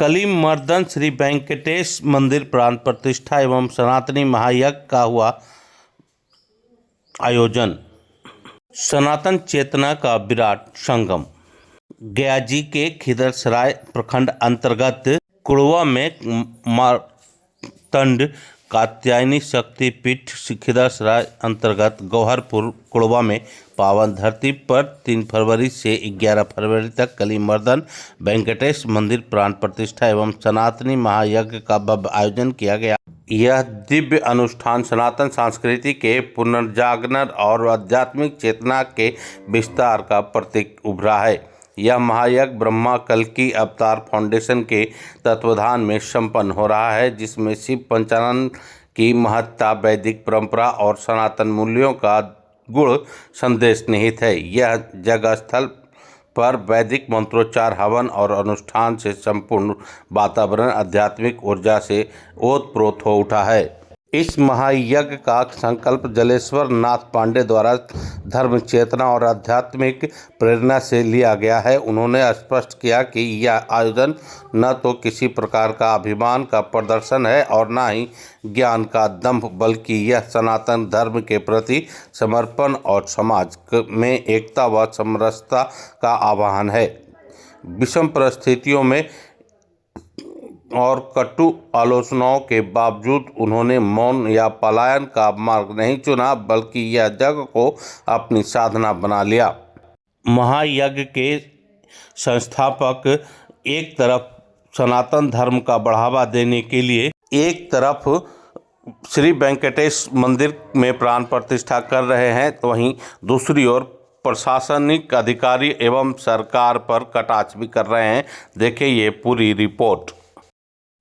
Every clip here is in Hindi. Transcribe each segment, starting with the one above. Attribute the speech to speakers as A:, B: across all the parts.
A: कलिमर्दन श्री वेंकटेश मंदिर प्राण प्रतिष्ठा एवं सनातनी महायज्ञ का हुआ आयोजन। सनातन चेतना का विराट संगम। गयाजी के खिदरसराय प्रखंड अंतर्गत कुड़वा में मार्तंड कात्यायनी शक्तिपीठ खिदरसराय अंतर्गत गौहरपुर कुड़वा में पावन धरती पर 3 फरवरी से 11 फरवरी तक कलिमर्दन वेंकटेश मंदिर प्राण प्रतिष्ठा एवं सनातनी महायज्ञ का भव्य आयोजन किया गया। यह दिव्य अनुष्ठान सनातन संस्कृति के पुनर्जागरण और आध्यात्मिक चेतना के विस्तार का प्रतीक उभरा है। यह महायज्ञ ब्रह्मा कल्की अवतार फाउंडेशन के तत्वाधान में संपन्न हो रहा है, जिसमें शिव पंचानन की महत्ता, वैदिक परंपरा और सनातन मूल्यों का गुण संदेश निहित है। यह जगह स्थल पर वैदिक मंत्रोच्चार, हवन और अनुष्ठान से संपूर्ण वातावरण आध्यात्मिक ऊर्जा से ओतप्रोत हो उठा है। इस महायज्ञ का संकल्प जलेश्वर नाथ पांडे द्वारा धर्म चेतना और आध्यात्मिक प्रेरणा से लिया गया है। उन्होंने स्पष्ट किया कि यह आयोजन न तो किसी प्रकार का अभिमान का प्रदर्शन है और न ही ज्ञान का दंभ, बल्कि यह सनातन धर्म के प्रति समर्पण और समाज में एकता व समरसता का आह्वान है। विषम परिस्थितियों में और कटु आलोचनाओं के बावजूद उन्होंने मौन या पलायन का मार्ग नहीं चुना, बल्कि यह जग को अपनी साधना बना लिया। महायज्ञ के संस्थापक एक तरफ सनातन धर्म का बढ़ावा देने के लिए एक तरफ श्री वेंकटेश मंदिर में प्राण प्रतिष्ठा कर रहे हैं, तो वहीं दूसरी ओर प्रशासनिक अधिकारी एवं सरकार पर कटाक्ष भी कर रहे हैं। देखिए ये पूरी रिपोर्ट।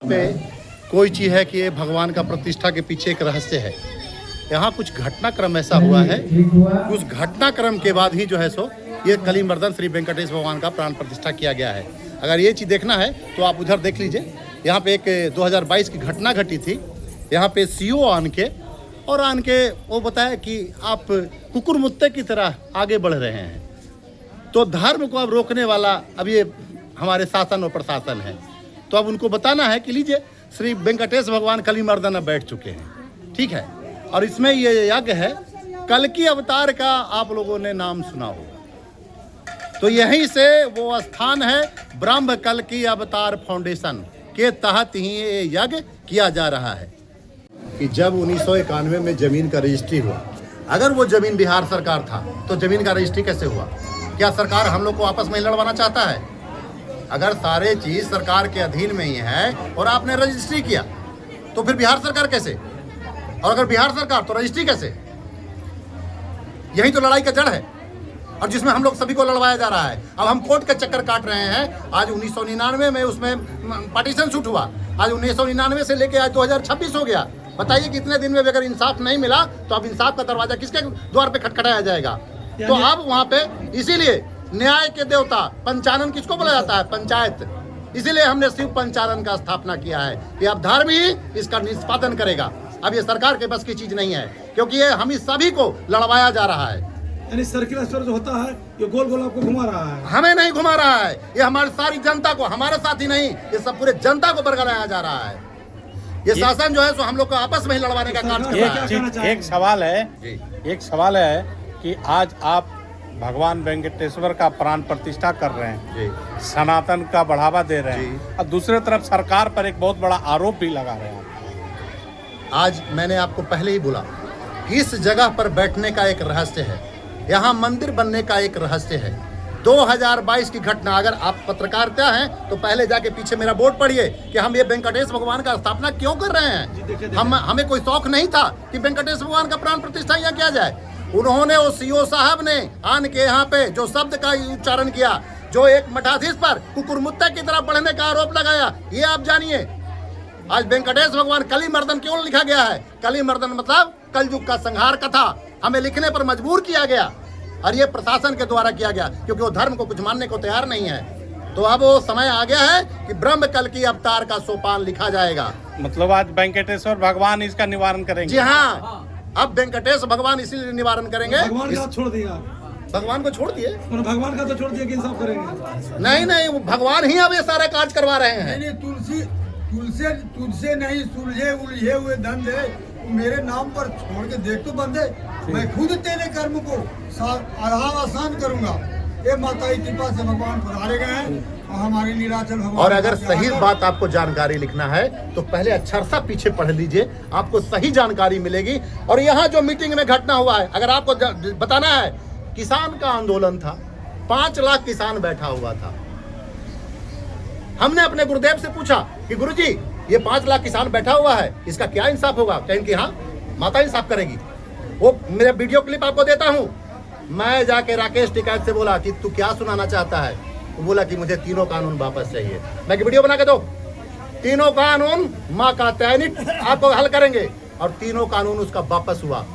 B: पे कोई चीज़ है कि ये भगवान का प्रतिष्ठा के पीछे एक रहस्य है। यहाँ कुछ घटनाक्रम ऐसा हुआ है, उस घटनाक्रम के बाद ही जो है सो ये कलिमर्दन श्री वेंकटेश भगवान का प्राण प्रतिष्ठा किया गया है। अगर ये चीज़ देखना है तो आप उधर देख लीजिए। यहाँ पे एक 2022 की घटना घटी थी। यहाँ पे सीओ आन के वो बताया कि आप कुकुर मुत्ते की तरह आगे बढ़ रहे हैं, तो धर्म को अब रोकने वाला अब ये हमारे शासन और प्रशासन है। तो अब उनको बताना है कि लीजिए श्री वेंकटेश भगवान कलिमर्दन अब बैठ चुके हैं, ठीक है। और इसमें ये यज्ञ है कल्की अवतार का, आप लोगों ने नाम सुना होगा। तो यहीं से वो स्थान है ब्रह्म कल्की अवतार फाउंडेशन के तहत ही ये यज्ञ किया जा रहा है। कि जब 1991 में जमीन का रजिस्ट्री हुआ, अगर वो जमीन बिहार सरकार था तो जमीन का रजिस्ट्री कैसे हुआ? क्या सरकार हम लोग को आपस में लड़वाना चाहता है? अगर सारे चीज सरकार के अधीन में ही है और आपने रजिस्ट्री किया तो फिर बिहार सरकार कैसे? और अगर बिहार सरकार तो रजिस्ट्री कैसे? यही तो लड़ाई का जड़ है और जिसमें हम लोग सभी को लड़वाया जा रहा है। अब हम कोर्ट के चक्कर काट रहे हैं। आज 1999 में उसमें पार्टीशन शूट हुआ, आज 1999 से लेके आज 2026 हो गया। बताइए कितने दिन में अगर इंसाफ नहीं मिला तो अब इंसाफ का दरवाजा किसके द्वार पे खटखटाया जाएगा? तो अब वहाँ पे इसीलिए न्याय के देवता पंचानन किसको बोला जाता है? पंचायत। इसीलिए हमने शिव पंचानन का स्थापना किया है कि अब धर्म ही इसका निष्पादन करेगा। अब ये सरकार के बस की चीज नहीं है, क्योंकि ये हम सभी को लड़वाया जा रहा है।
C: यानी सर्किल स्तर जो होता है ये गोल गोल आपको घुमा रहा है।
B: हमें नहीं घुमा रहा है, ये हमारी सारी जनता को, हमारे साथ ही नहीं, ये सब पूरे जनता को बरगलाया जा रहा है। ये शासन जो है सो हम लोग को आपस में ही लड़वाने का काम कर रहा है।
D: एक सवाल है कि आज आप भगवान वेंकटेश्वर का प्राण प्रतिष्ठा कर रहे हैं, सनातन का बढ़ावा दे रहे हैं, और दूसरी तरफ सरकार पर एक बहुत बड़ा आरोप भी लगा रहे हैं।
B: आज मैंने आपको पहले ही बोला, इस जगह पर बैठने का एक रहस्य है, यहाँ मंदिर बनने का एक रहस्य है। 2022 की घटना, अगर आप पत्रकारिता हैं तो पहले जाके पीछे मेरा बोर्ड पढ़िए कि हम ये वेंकटेश भगवान का स्थापना क्यों कर रहे हैं। हमें कोई शौक नहीं था कि वेंकटेश भगवान का प्राण प्रतिष्ठा यहाँ किया जाए। उन्होंने, वो सीओ साहब ने आन के यहाँ पे जो शब्द का उच्चारण किया, जो एक मठाधीश पर कुकुरमुत्ते की तरफ बढ़ने का आरोप लगाया, ये आप जानिए। आज वेंकटेश भगवान कलिमर्दन क्यों लिखा गया है? कलिमर्दन मतलब कलयुग का संहार कथा हमें लिखने पर मजबूर किया गया, और ये प्रशासन के द्वारा किया गया, क्योंकि वो धर्म को कुछ मानने को तैयार नहीं है। तो अब वो समय आ गया है कि ब्रह्म कल्की अवतार का सोपान लिखा जाएगा।
D: मतलब आज वेंकटेश्वर भगवान इसका निवारण करेंगे।
B: जी हाँ, अब वेंकटेश भगवान इसीलिए निवारण करेंगे।
C: भगवान का छोड़ दिया,
B: भगवान को छोड़ दिए।
C: और भगवान का तो छोड़ दिया कि इंसाफ करेंगे।
B: नहीं वो भगवान ही अब ये सारे कार्य करवा रहे हैं।
E: नहीं तुझसे नहीं सुलझे उलझे हुए धंधे मेरे नाम पर छोड़ के देख तो बंदे, मैं खुद तेरे कर्म को आसान करूंगा। ये माता की कृपा से भगवान पधारे गए हैं और हमारे नीलाचल भगवान।
B: और अगर सही बात आपको जानकारी लिखना है तो पहले अक्षर सा पीछे पढ़ लीजिए, आपको सही जानकारी मिलेगी। और यहाँ जो मीटिंग में घटना हुआ है, अगर आपको बताना है, किसान का आंदोलन था, 5 लाख किसान बैठा हुआ था। हमने अपने गुरुदेव से पूछा कि गुरुजी ये 5 लाख किसान बैठा हुआ है, इसका क्या इंसाफ होगा? कहें कि हाँ माता इंसाफ करेगी। वो मेरा वीडियो क्लिप आपको देता हूँ। मैं जाके राकेश टिकैत से बोला कि तू क्या सुनाना चाहता है? वो बोला कि मुझे तीनों कानून वापस चाहिए। मैं कि वीडियो बना के दो, तीनों कानून माँ का तैनिक आपको हल करेंगे। और तीनों कानून उसका वापस हुआ।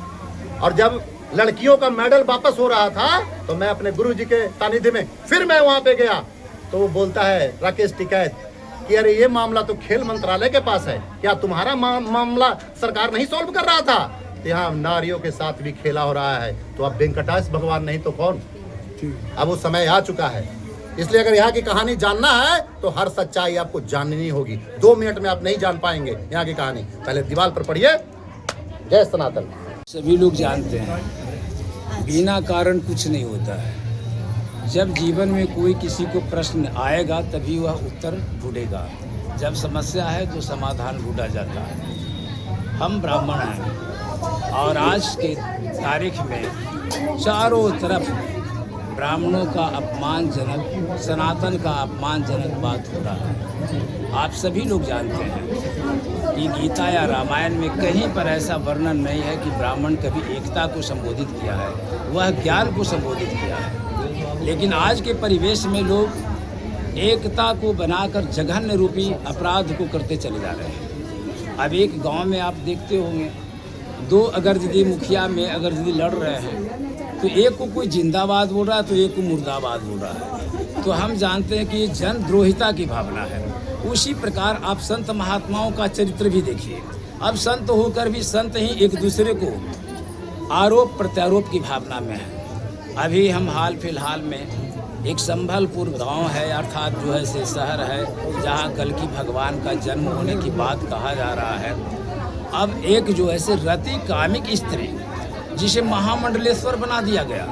B: और जब लड़कियों का मेडल वापस हो रहा था तो मैं अपने गुरु जी के सानिध्य में फिर मैं वहां पे गया तो वो बोलता है राकेश टिकैत कि अरे ये मामला तो खेल मंत्रालय के पास है, क्या तुम्हारा मामला सरकार नहीं सॉल्व कर रहा था? यहाँ नारियों के साथ भी खेला हो रहा है। तो अब वेंकटेश भगवान नहीं तो कौन? अब वो समय आ चुका है। इसलिए अगर यहाँ की कहानी जानना है तो हर सच्चाई आपको जाननी होगी। 2 मिनट में आप नहीं जान पाएंगे यहाँ की कहानी। पहले दीवार पर पढ़िए, जय सनातन।
F: सभी लोग जानते हैं बिना कारण कुछ नहीं होता है। जब जीवन में कोई किसी को प्रश्न आएगा तभी वह उत्तर ढूंढेगा। जब समस्या है तो समाधान ढूंढा जाता है। हम ब्राह्मण हैं और आज के तारीख में चारों तरफ ब्राह्मणों का अपमानजनक, सनातन का अपमानजनक बात हो रहा है। आप सभी लोग जानते हैं कि गीता या रामायण में कहीं पर ऐसा वर्णन नहीं है कि ब्राह्मण कभी एकता को संबोधित किया है, वह ज्ञान को संबोधित किया है। लेकिन आज के परिवेश में लोग एकता को बनाकर जघन्य रूपी अपराध को करते चले जा रहे हैं। अब एक गांव में आप देखते होंगे 2 अगर दीदी मुखिया में अगर दीदी लड़ रहे हैं तो एक को कोई जिंदाबाद बोल रहा है तो एक को मुर्दाबाद बोल रहा है। तो हम जानते हैं कि ये जनद्रोहिता की भावना है। उसी प्रकार आप संत महात्माओं का चरित्र भी देखिए। अब संत होकर भी संत ही एक दूसरे को आरोप प्रत्यारोप की भावना में है। अभी हम हाल फिलहाल में एक संभलपुर गांव है, अर्थात जो है से शहर है, जहां कल की भगवान का जन्म होने की बात कहा जा रहा है। अब एक जो है से रति कामिक स्त्री जिसे महामंडलेश्वर बना दिया गया,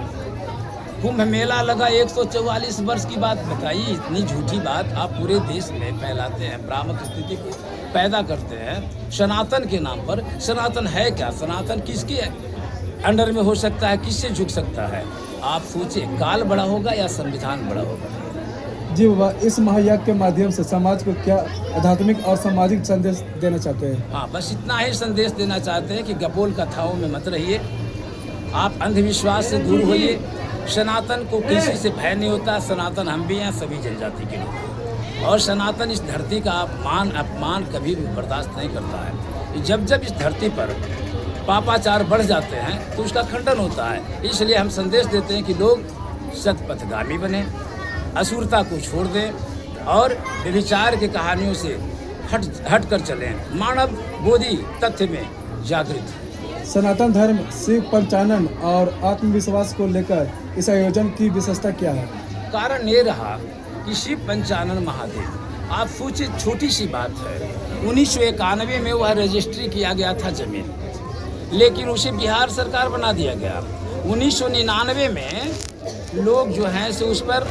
F: कुंभ मेला लगा 144 वर्ष की बात बताइए। इतनी झूठी बात आप पूरे देश में फैलाते हैं, भ्रामक स्थिति को पैदा करते हैं सनातन के नाम पर। सनातन है क्या? सनातन किसके अंडर में हो सकता है? किससे झुक सकता है? आप सोचिए, काल बड़ा होगा या संविधान बड़ा होगा?
G: जी बाबा, इस महायज्ञ के माध्यम से समाज को क्या आध्यात्मिक और सामाजिक संदेश देना चाहते हैं?
F: हाँ, बस इतना ही संदेश देना चाहते हैं कि गपोल कथाओं में मत रहिए, आप अंधविश्वास से दूर होइए। सनातन को किसी से भय नहीं होता। सनातन हम भी हैं, सभी जनजाति के लोग। और सनातन इस धरती का अपमान कभी भी बर्दाश्त नहीं करता है। जब जब इस धरती पर पापाचार बढ़ जाते हैं तो उसका खंडन होता है। इसलिए हम संदेश देते हैं कि लोग सतपथगामी बने, असुरता को छोड़ दें और व्यभिचार की कहानियों से हट कर चलें, मानव बोधि तथ्य में जागृत।
G: सनातन धर्म शिव पंचानन और आत्मविश्वास को लेकर इस आयोजन की विशेषता क्या है?
F: कारण ये रहा कि शिव पंचानन महादेव, आप सोचिए, छोटी सी बात है। 1991 में वह रजिस्ट्री किया गया था जमीन, लेकिन उसे बिहार सरकार बना दिया गया। 1999 में लोग जो हैं से उस पर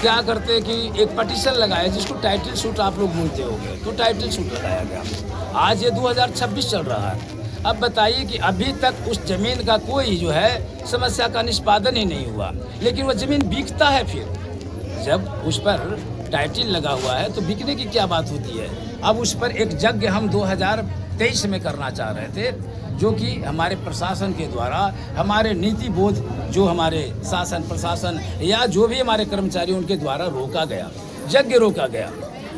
F: क्या करते कि एक पटिशन लगाया जिसको टाइटल शूट आप लोग बोलते होंगे, तो टाइटल शूट लगाया गया। आज ये 2026 चल रहा है। अब बताइए कि अभी तक उस जमीन का कोई जो है समस्या का निष्पादन ही नहीं हुआ, लेकिन वह जमीन बिकता है। फिर जब उस पर टाइटल लगा हुआ है तो बिकने की क्या बात होती है? अब उस पर एक यज्ञ हम 2023 में करना चाह रहे थे, जो कि हमारे प्रशासन के द्वारा, हमारे नीति बोध जो हमारे शासन प्रशासन या जो भी हमारे कर्मचारी उनके द्वारा रोका गया, यज्ञ रोका गया।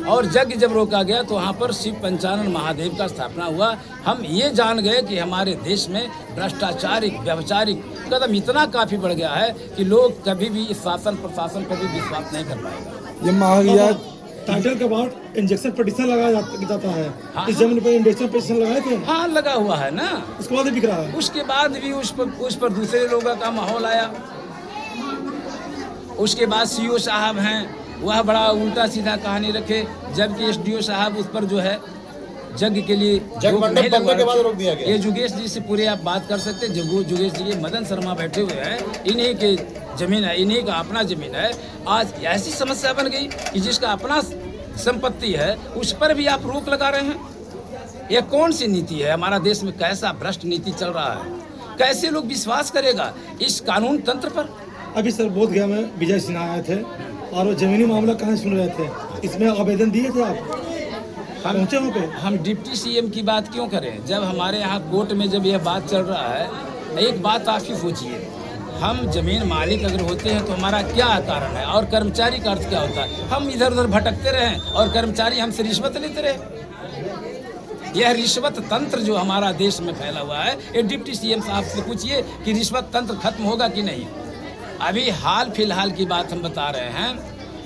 F: और यज्ञ जब रोका गया तो वहाँ पर शिव पंचानन महादेव का स्थापना हुआ। हम ये जान गए कि हमारे देश में भ्रष्टाचारिक व्यभिचारिक कदम इतना काफ़ी बढ़ गया है कि लोग कभी भी इस शासन प्रशासन पर भी विश्वास नहीं कर पाएगा।
G: ये महायज्ञ
C: टाइटल के बाद इंजेक्शन पिटीशन लगाया जाता है।
F: हाँ,
C: इस जमीन पर इंजेक्शन पिटीशन लगाए थे।
F: हाँ, लगा हुआ है ना।
C: उसके बाद भी बिक रहा है।
F: उसके बाद भी उस पर दूसरे लोगों का माहौल आया। उसके बाद सीओ साहब हैं, वह बड़ा उल्टा सीधा कहानी रखे, जबकि एसडीओ साहब उस पर जो है जग के लिए
B: जग
F: रोक
B: मंडप
F: नहीं
B: बनने के बाद
F: लगवा
B: रोक दिया गया।
F: ये जुगेश जी से पूरे आप बात कर सकते हैं। जुगेश जी, ये मदन शर्मा बैठे हुए हैं, इन्हीं के जमीन है, इन्हीं का अपना जमीन है। आज ऐसी समस्या बन गई कि जिसका अपना संपत्ति है उस पर भी आप रोक लगा रहे हैं। ये कौन सी नीति है? हमारा देश में कैसा भ्रष्ट नीति चल रहा है? कैसे लोग विश्वास करेगा इस कानून तंत्र पर?
C: अभी सर बोधगया में विजय सिन्हा आए थे और वो जमीनी मामला कहाँ सुन रहे थे, इसमें आवेदन दिए थे आप? पहुंचे वहाँ पे?
F: हम डिप्टी सीएम की बात क्यों करें जब हमारे यहाँ कोर्ट में जब यह बात चल रहा है? एक बात आप ही सोचिए, हम जमीन मालिक अगर होते हैं तो हमारा क्या कारण है, और कर्मचारी का अर्थ क्या होता है? हम इधर उधर भटकते रहें और कर्मचारी हमसे रिश्वत लेते रहे। यह रिश्वत तंत्र जो हमारा देश में फैला हुआ है, ये डिप्टी सीएम साहब से पूछिए कि रिश्वत तंत्र खत्म होगा कि नहीं। अभी हाल फिलहाल की बात हम बता रहे हैं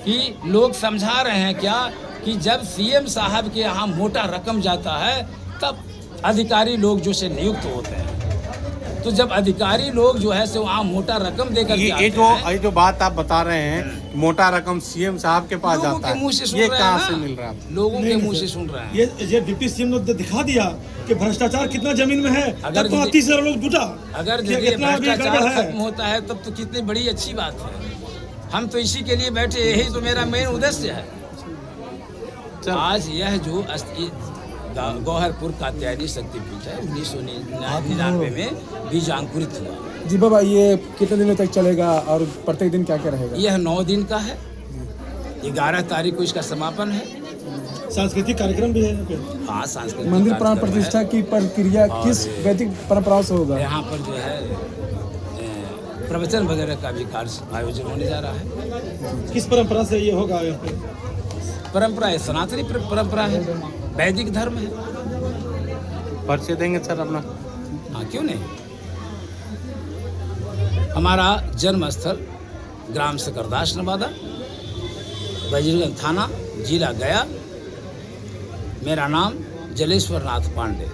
F: कि लोग समझा रहे हैं क्या कि जब सीएम साहब के यहाँ मोटा रकम जाता है तब अधिकारी लोग जो से नियुक्त होते हैं। तो जब अधिकारी लोग जो है से वहाँ मोटा रकम देकर के आते हैं,
D: ये जो बात आप बता रहे हैं, मोटा रकम सीएम साहब के पास
F: लोगों
D: जाता
F: के मुंह से
D: है,
F: सुन
D: ये
F: रहे हैं
D: कहाँ
F: ना?
D: से मिल रहा है?
F: लोगों के
C: नहीं,
F: मुंह
C: सर।
F: से सुन रहे हैं।
C: ये डिप्टी सीएम ने दिखा दिया कि भ्रष्टाचार कितना जमीन में है,
F: अगर
C: तब तो
F: यदि-
C: 30 लोग जुटा।
F: अगर
C: कि
F: यदि ये
C: कितना अभी
F: भ्रष्टाचार
C: गड़बड़ है।
F: खत्म होता है तब तो कितनी बड़ी अच्छी बात है। हम तो इसी के लिए बैठे, यही तो मेरा मेन उद्देश्य है। आज यह जो गौहरपुर कात्यायनी शक्तिपीठ है 1999 में बीजांकुरित हुआ।
G: जी बाबा, ये कितने दिनों तक चलेगा और प्रत्येक दिन क्या क्या रहेगा?
F: यह 9 दिन का है। 11 तारीख को इसका समापन है।
C: सांस्कृतिक कार्यक्रम भी है यहाँ पे।
F: हाँ, सांस्कृतिक
G: मंदिर प्राण
F: कार्यक्रम
G: प्रतिष्ठा
F: है।
G: की प्रक्रिया किस वैदिक परंपराओं से होगा?
F: यहाँ पर जो है प्रवचन वगैरह का भी कार्य आयोजन होने जा रहा है।
C: किस परंपरा से ये होगा यहाँ पे?
F: परंपरा है, सनातनी परंपरा है, वैदिक धर्म है।
D: परिचय देंगे सर अपना?
F: हाँ, क्यों नहीं। हमारा जन्म स्थल ग्राम सकरदास नवादा, वजीरगंज थाना, जिला गया। मेरा नाम जलेश्वर नाथ पांडे।